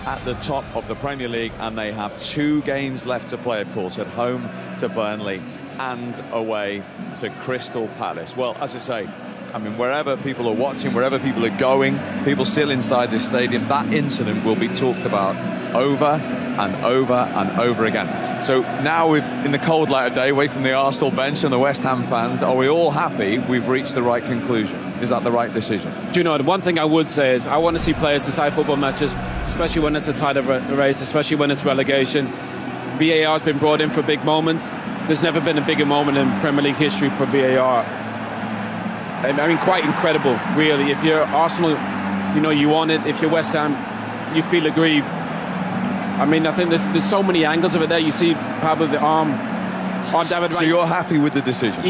at the top of the Premier League, and they have 2 games left to play, of course, at home to Burnley and away to Crystal Palace. Well, as I say, I mean, wherever people are watching, wherever people are going, people still inside this stadium, that incident will be talked about over and over and over again. So now in the cold light of day, away from the Arsenal bench and the West Ham fans, are we all happy we've reached the right conclusion? Is that the right decision? Do you know, one thing I would say is I want to see players decide football matches, especially when it's a tighter race, especially when it's relegation. VAR has been brought in for big moments. There's never been a bigger moment in Premier League history for VAR. I mean, quite incredible, really. If you're Arsenal, you know you want it. If you're West Ham, you feel aggrieved. I mean, I think there's so many angles of it there. You see probably the arm on David Raya. So you're happy with the decision?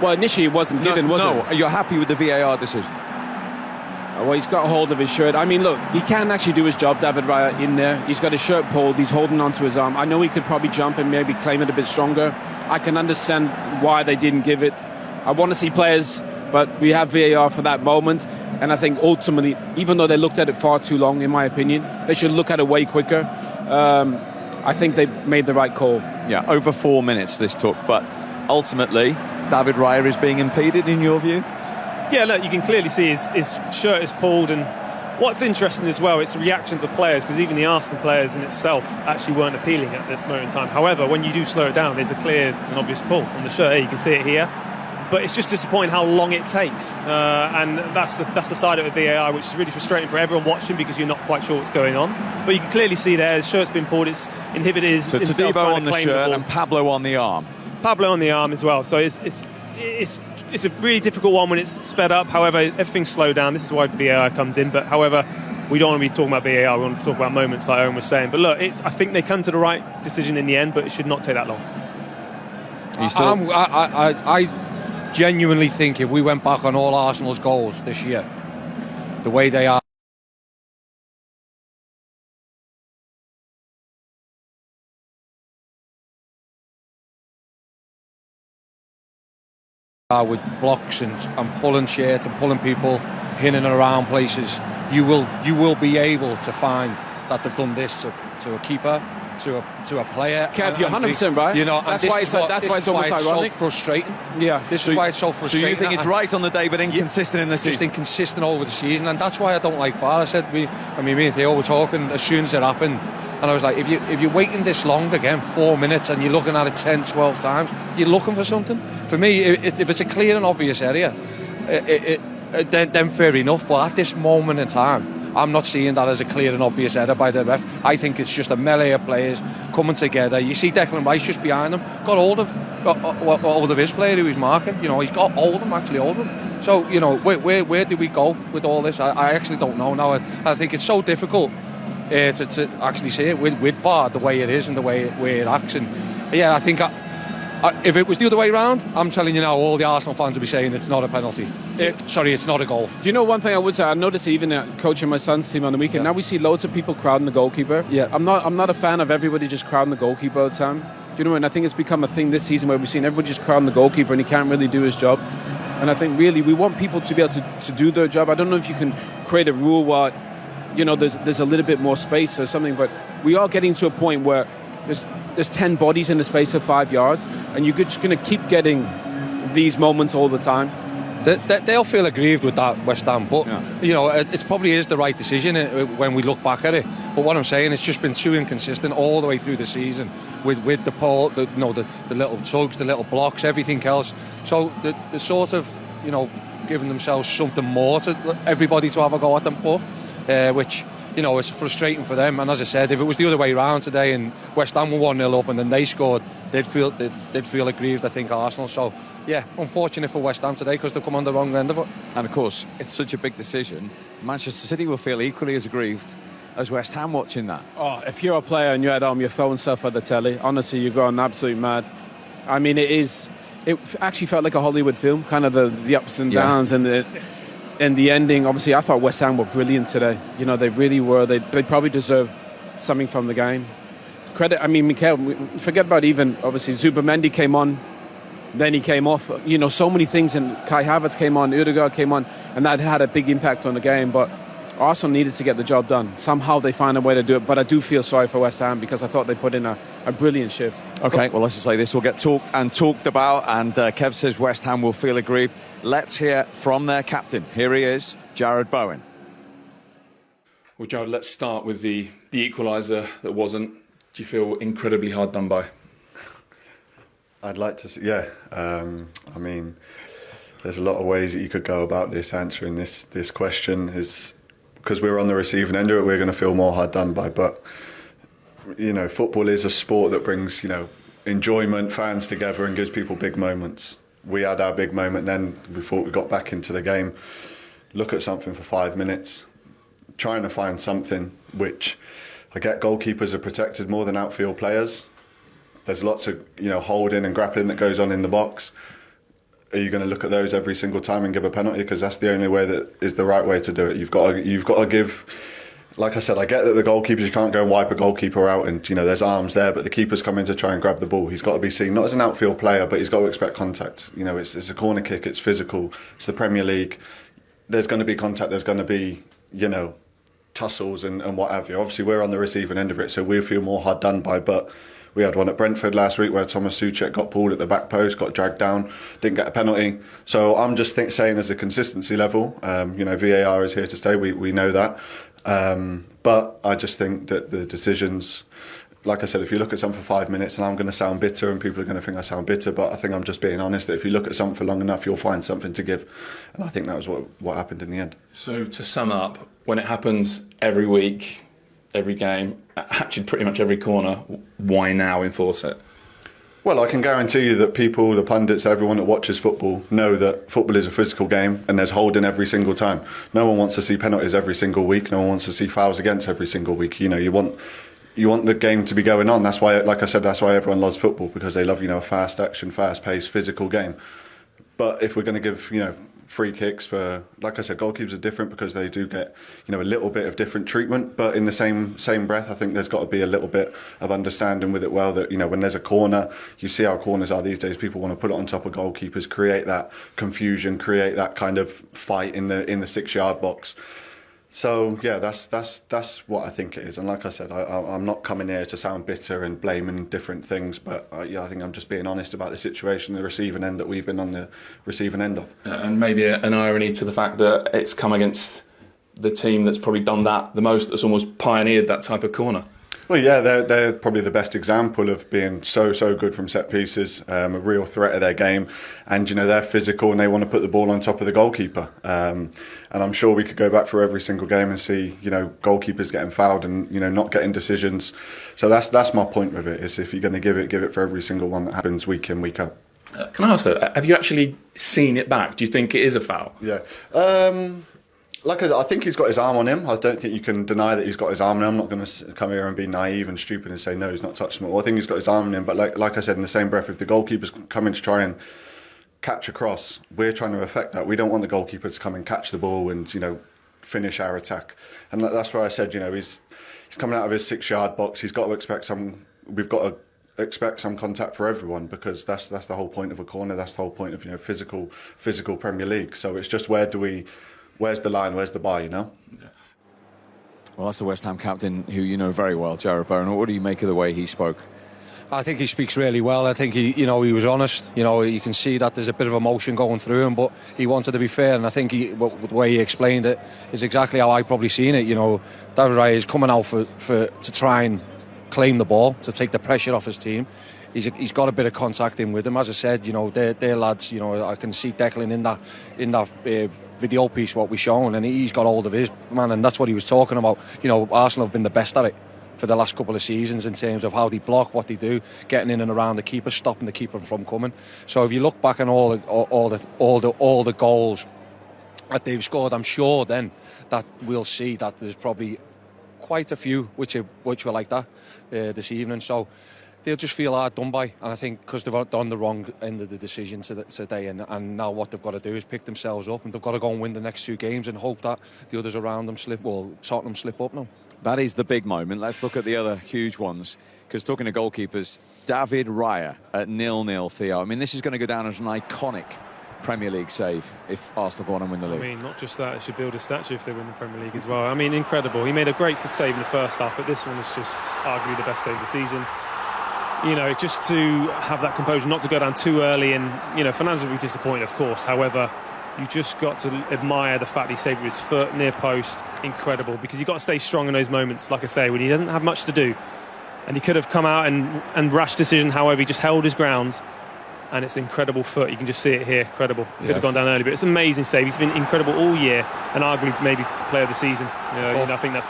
Well, initially it wasn't given, was it? No, you're happy with the VAR decision? Well, he's got a hold of his shirt. I mean, look, he can actually do his job, David Raya, in there. He's got his shirt pulled. He's holding onto his arm. I know he could probably jump and maybe claim it a bit stronger. I can understand why they didn't give it. I want to see players, but we have VAR for that moment. And I think ultimately, even though they looked at it far too long, in my opinion, they should look at it way quicker. I think they made the right call. Yeah, over 4 minutes this took, but ultimately, David Raya is being impeded, in your view? Yeah, look, you can clearly see his shirt is pulled, and what's interesting as well, it's the reaction of the players, because even the Arsenal players in itself actually weren't appealing at this moment in time. However, when you do slow it down, there's a clear and obvious pull on the shirt. You can see it here. But it's just disappointing how long it takes, and that's the side of the VAR, which is really frustrating for everyone watching because you're not quite sure what's going on. But you can clearly see there his shirt's been pulled. It's inhibited his. So Todibo on the shirt and Pablo on the arm. Pablo on the arm as well. So it's a really difficult one when it's sped up. However, everything's slowed down. This is why VAR comes in. But however, we don't want to be talking about VAR. We want to talk about moments like Owen was saying. But look, I think they come to the right decision in the end, but it should not take that long. I genuinely think if we went back on all Arsenal's goals this year, the way they are with blocks and pulling shirts and pulling people in and around places, you will be able to find that they've done this to a keeper, to a player. Kev, you're 100% right. You know, that's why it's almost ironic. So frustrating. Yeah, this is why it's so frustrating. So you think it's right on the day, but inconsistent in the season? Just inconsistent over the season, and that's why I don't like VAR. I said, me and Theo were talking as soon as it happened, and I was like, if you're waiting this long again, 4 minutes, and you're looking at it 10, 12 times, you're looking for something. For me, if it's a clear and obvious area, then fair enough. But at this moment in time, I'm not seeing that as a clear and obvious error by the ref. I think it's just a melee of players coming together. You see Declan Rice just behind him, got hold of his player who he's marking. You know, he's got hold of him. So, you know, where do we go with all this? I actually don't know now. I think it's so difficult to actually see it with VAR the way it is and the way it acts. And yeah, I think if it was the other way around, I'm telling you now, all the Arsenal fans will be saying it's not a penalty. It's not a goal. Do you know one thing I would say? I noticed even coaching my son's team on the weekend. Yeah. Now we see loads of people crowding the goalkeeper. Yeah. I'm not a fan of everybody just crowding the goalkeeper all the time. Do you know? And I think it's become a thing this season where we've seen everybody just crowding the goalkeeper and he can't really do his job. And I think really we want people to be able to do their job. I don't know if you can create a rule where, you know, there's a little bit more space or something, but we are getting to a point where there's 10 bodies in the space of 5 yards, and you're just going to keep getting these moments all the time. They'll feel aggrieved with that, West Ham, but you know, it probably is the right decision when we look back at it. But what I'm saying, it's just been too inconsistent all the way through the season with the pole, the little tugs, the little blocks, everything else. So the sort of, you know, giving themselves something more to everybody to have a go at them for, which, you know, it's frustrating for them. And as I said, if it was the other way around today and West Ham were 1-0 up and then they scored, they'd feel aggrieved, I think, Arsenal. So, yeah, unfortunate for West Ham today because they've come on the wrong end of it. And, of course, it's such a big decision. Manchester City will feel equally as aggrieved as West Ham watching that. Oh, if you're a player and you're at home, you're throwing stuff at the telly. Honestly, you're going absolutely mad. I mean, it actually felt like a Hollywood film, kind of the ups and downs and the ending. Obviously, I thought West Ham were brilliant today. You know, they really were. They probably deserve something from the game. Credit, I mean, Mikel, forget about even, obviously, Zubimendi came on, then he came off. You know, so many things, and Kai Havertz came on, Ødegaard came on, and that had a big impact on the game. But Arsenal needed to get the job done. Somehow they find a way to do it, but I do feel sorry for West Ham because I thought they put in a brilliant shift. Okay, well, let's just say this will get talked about, and Kev says West Ham will feel aggrieved. Let's hear from their captain. Here he is, Jared Bowen. Well, Jared, let's start with the equaliser that wasn't. Do you feel incredibly hard done by? I'd like to see, yeah. I mean, there's a lot of ways that you could go about this, answering this question. Is because we're on the receiving end of it, we're going to feel more hard done by. But, you know, football is a sport that brings, you know, enjoyment, fans together and gives people big moments. We had our big moment then before we got back into the game. Look at something for 5 minutes, trying to find something which, I get goalkeepers are protected more than outfield players. There's lots of, you know, holding and grappling that goes on in the box. Are you going to look at those every single time and give a penalty? Because that's the only way that is the right way to do it. You've got to give. Like I said, I get that the goalkeepers, you can't go and wipe a goalkeeper out, and you know there's arms there, but the keeper's come in to try and grab the ball. He's got to be seen not as an outfield player, but he's got to expect contact. You know, it's a corner kick, it's physical, it's the Premier League. There's going to be contact. There's going to be, you know, tussles and what have you. Obviously, we're on the receiving end of it, so we feel more hard done by, but. We had one at Brentford last week where Thomas Souček got pulled at the back post, got dragged down, didn't get a penalty. So I'm just saying as a consistency level, you know, VAR is here to stay, we know that. But I just think that the decisions, like I said, if you look at something for 5 minutes, and I'm going to sound bitter and people are going to think I sound bitter, but I think I'm just being honest, that if you look at something for long enough, you'll find something to give. And I think that was what happened in the end. So to sum up, when it happens every week, every game, actually pretty much every corner, why now enforce it? Well, I can guarantee you that people, the pundits, everyone that watches football know that football is a physical game and there's holding every single time. No one wants to see penalties every single week. No one wants to see fouls against every single week. You know, you want the game to be going on. That's why, like I said, that's why everyone loves football, because they love, you know, a fast action, fast paced, physical game. But if we're going to give, you know, free kicks for, like I said, goalkeepers are different because they do get, you know, a little bit of different treatment, but in the same breath I think there's got to be a little bit of understanding with it, well, that, you know, when there's a corner, you see how corners are these days, people want to put it on top of goalkeepers, create that confusion, create that kind of fight in the 6-yard box. So yeah, that's what I think it is. And like I said, I'm not coming here to sound bitter and blaming different things, but yeah, I think I'm just being honest about the situation, the receiving end that we've been on the receiving end of. And maybe an irony to the fact that it's come against the team that's probably done that the most, that's almost pioneered that type of corner. Well, yeah, they're probably the best example of being so good from set pieces, a real threat of their game, and you know they're physical and they want to put the ball on top of the goalkeeper. And I'm sure we could go back through every single game and see, you know, goalkeepers getting fouled and, you know, not getting decisions. So that's my point with it, is if you're going to give it for every single one that happens week in, week out. Can I ask though, have you actually seen it back? Do you think it is a foul? Yeah. I think he's got his arm on him. I don't think you can deny that he's got his arm on him. I'm not going to come here and be naive and stupid and say no, he's not touched him. Well, I think he's got his arm on him. But like I said, in the same breath, if the goalkeeper's coming to try and catch a cross, we're trying to affect that. We don't want the goalkeeper to come and catch the ball and, you know, finish our attack. And that's where I said, you know, he's coming out of his 6-yard box. He's got to expect we've got to expect some contact for everyone, because that's the whole point of a corner. That's the whole point of, you know, physical Premier League. So it's just where's the line, where's the bar, you know? Yeah. Well, that's the West Ham captain, who you know very well, Jared Bowen. What do you make of the way he spoke? I think he speaks really well. I think he was honest. You know, you can see that there's a bit of emotion going through him, but he wanted to be fair. And I think the way he explained it is exactly how I probably seen it. You know, David Raya is coming out to try and claim the ball, to take the pressure off his team. He's got a bit of contact in with him. As I said, you know, they're lads. You know, I can see Declan in that video piece what we shown, and he's got hold of his man, and that's what he was talking about. You know, Arsenal have been the best at it for the last couple of seasons in terms of how they block, what they do, getting in and around the keeper, stopping the keeper from coming. So if you look back on all the goals that they've scored, I'm sure then that we'll see that there's probably quite a few which were like that this evening. So they'll just feel hard done by, and I think because they've done the wrong end of the decision today, and now what they've got to do is pick themselves up, and they've got to go and win the next 2 games and hope that the others around them Tottenham slip up now. That is the big moment. Let's look at the other huge ones, because talking to goalkeepers, David Raya at 0-0, Theo. I mean, this is going to go down as an iconic Premier League save if Arsenal go on and win the league. I mean, not just that, it should build a statue if they win the Premier League as well. I mean, incredible. He made a great save in the first half, but this one is just arguably the best save of the season. You know, just to have that composure, not to go down too early, and, you know, Fernandes will be disappointed, of course. However, you just got to admire the fact he saved with his foot, near post. Incredible, because you've got to stay strong in those moments, like I say, when he doesn't have much to do. And he could have come out and rash decision, however, he just held his ground. And it's incredible foot. You can just see it here. Incredible. Could have gone down early, but it's an amazing save. He's been incredible all year, and arguably maybe player of the season. I think that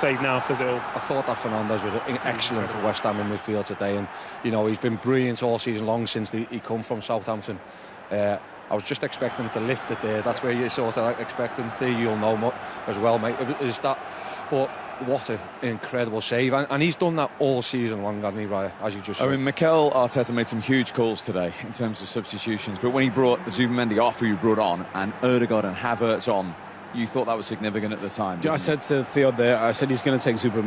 save now says it all. I thought that Fernandes was excellent for West Ham in midfield today, and you know, he's been brilliant all season long since he come from Southampton. I was just expecting him to lift it there. That's where you sort of expecting. There, you'll know as well, mate. Is that? But what an incredible save, and he's done that all season long, hasn't he, Raya, as you just said. I mean, Mikel Arteta made some huge calls today in terms of substitutions, but when he brought Zubimendi off, who you brought on, and Ødegaard and Havertz on, you thought that was significant at the time. I said to Theo there, I said he's going to take Zubimendi